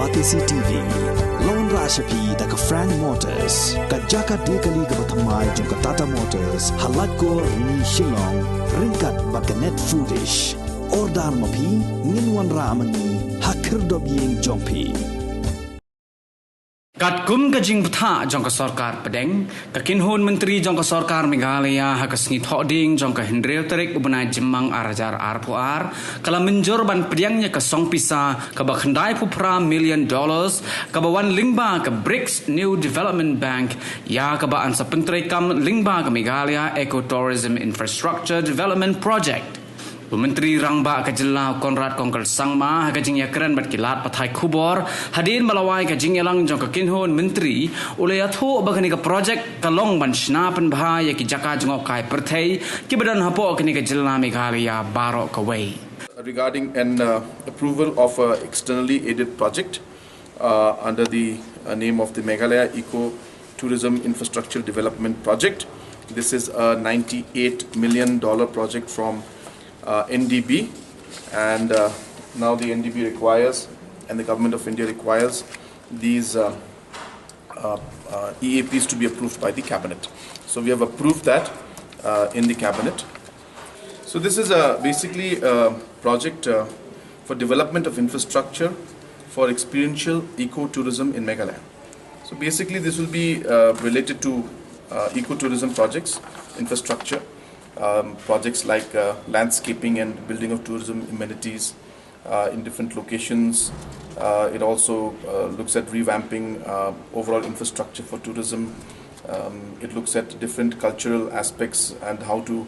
Batisi TV Lone Rashapi Daka Frank Motors Ka Jaka Dekali Gabatamai Junka Tata Motors Halatko Ni Shillong Rinkat Bakanet Foodish Ordar Mapi Ninwan Ramani Hakir Dobiying Jompi Kat kum ka jing butha Jaka Sorkar pedeng ka kinhon menteri Jaka Sorkar Meghalaya ha ka sngi thoding Jaka Hendreu Tarik ubna jemang arajar arpuar kala Mynjur ban pediangnya ka song pisa ka ba khandai pupra $1 million ka ba wan lingba ka BRICS New Development Bank ya ka ba ansa pentrai kam lingba ka Meghalaya Ecotourism Infrastructure Development Project Menteri Rangba ka Jylla Konrad Kongkal Sangma ka jing yakran bat kilat pathai khubor hadir malawai ka jing yalang jong ka kinhon menteri ulay atho bagani ka project ka long ban shna pan bhai ki Jaka Jngohkai Pyrthei ki badan hapo kini ka Jylla Meghalaya baro ka way regarding an approval of an externally aided project under the name of the Meghalaya Eco Tourism Infrastructure Development Project. This is a $98 million project from NDB, and now the NDB requires and the government of India requires these EAPs to be approved by the cabinet. So we have approved that in the cabinet. So this is basically a project for development of infrastructure for experiential eco-tourism in Meghalaya. So basically this will be related to eco-tourism projects, infrastructure, projects like landscaping and building of tourism amenities in different locations. It also looks at revamping overall infrastructure for tourism. It looks at different cultural aspects and how to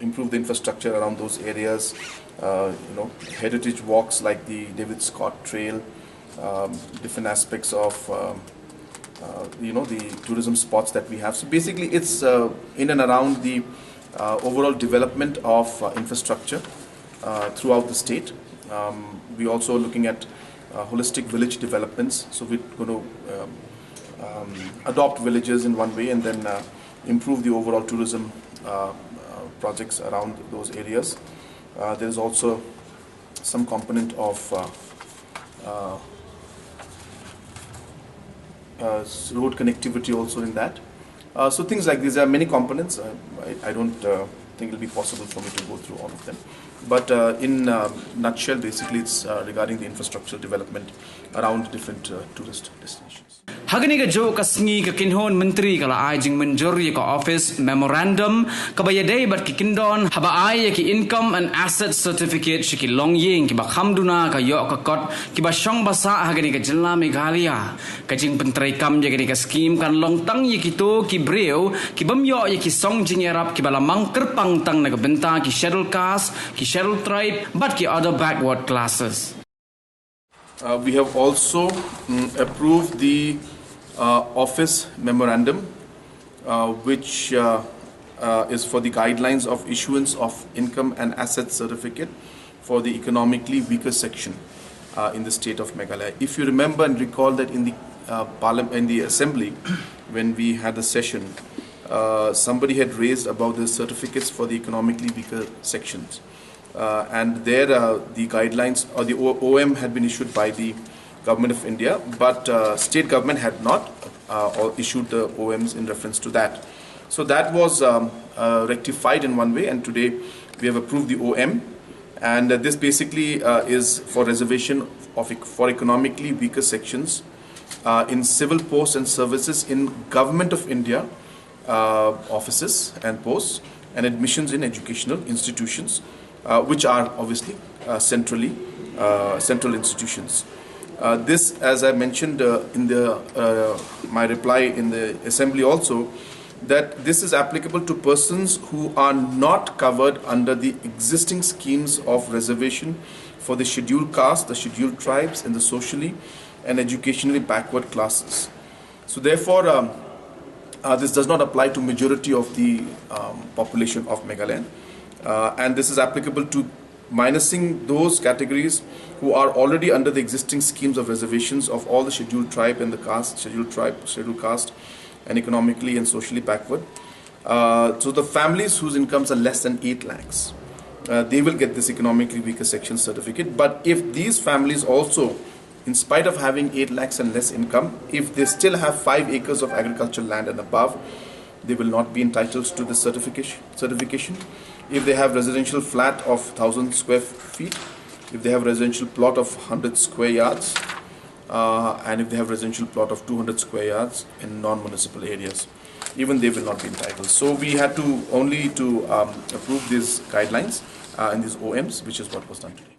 improve the infrastructure around those areas. Heritage walks like the David Scott Trail, different aspects of the tourism spots that we have. So basically it's in and around the overall development of infrastructure throughout the state. We're also looking at holistic village developments. So we're going to adopt villages in one way and then improve the overall tourism projects around those areas. There's also some component of road connectivity also in that. So things like these, there are many components. I don't think it will be possible for me to go through all of them. But in a nutshell, basically it's regarding the infrastructure development around different tourist destinations. Hagani ka jo ka sngi ka kinhon menteri kala ai jing Mynjur ka office memorandum ka bayadai bat ki kindon haba ai ki income and asset certificate ki long ying ki ba khamduna ka yo ka kot ki ba shong basa hagani ka Jylla Meghalaya ka jing pentrai kam je ka scheme kan long tang ye ki to ki breu ki bam yo ye ki song jing yarap ki bala mang kerpang tang na ka benta ki schedule caste ki schedule tribe but ki other backward classes. We have also approved the office memorandum, which is for the guidelines of issuance of income and asset certificate for the economically weaker section in the state of Meghalaya. If you remember and recall that in the assembly, when we had the session, somebody had raised about the certificates for the economically weaker sections. And there the guidelines or the OM had been issued by the Government of India, but state government had not issued the OMs in reference to that. So that was rectified in one way, and today we have approved the OM, and this basically is for reservation for economically weaker sections in civil posts and services in Government of India offices and posts, and admissions in educational institutions, which are obviously central institutions. This, as I mentioned in my reply in the assembly also, that this is applicable to persons who are not covered under the existing schemes of reservation for the scheduled caste, the scheduled tribes, and the socially and educationally backward classes. So therefore, this does not apply to majority of the population of Meghalaya, and this is applicable to minusing those categories who are already under the existing schemes of reservations of all the scheduled tribe and the caste, scheduled tribe, scheduled caste, and economically and socially backward. So the families whose incomes are less than 8 lakhs, they will get this economically weaker section certificate. But if these families also, in spite of having 8 lakhs and less income, if they still have 5 acres of agricultural land and above, they will not be entitled to the certification. If they have residential flat of 1,000 square feet, if they have residential plot of 100 square yards, and if they have residential plot of 200 square yards in non-municipal areas, even they will not be entitled. So we had to only approve these guidelines in these OMs, which is what was done today.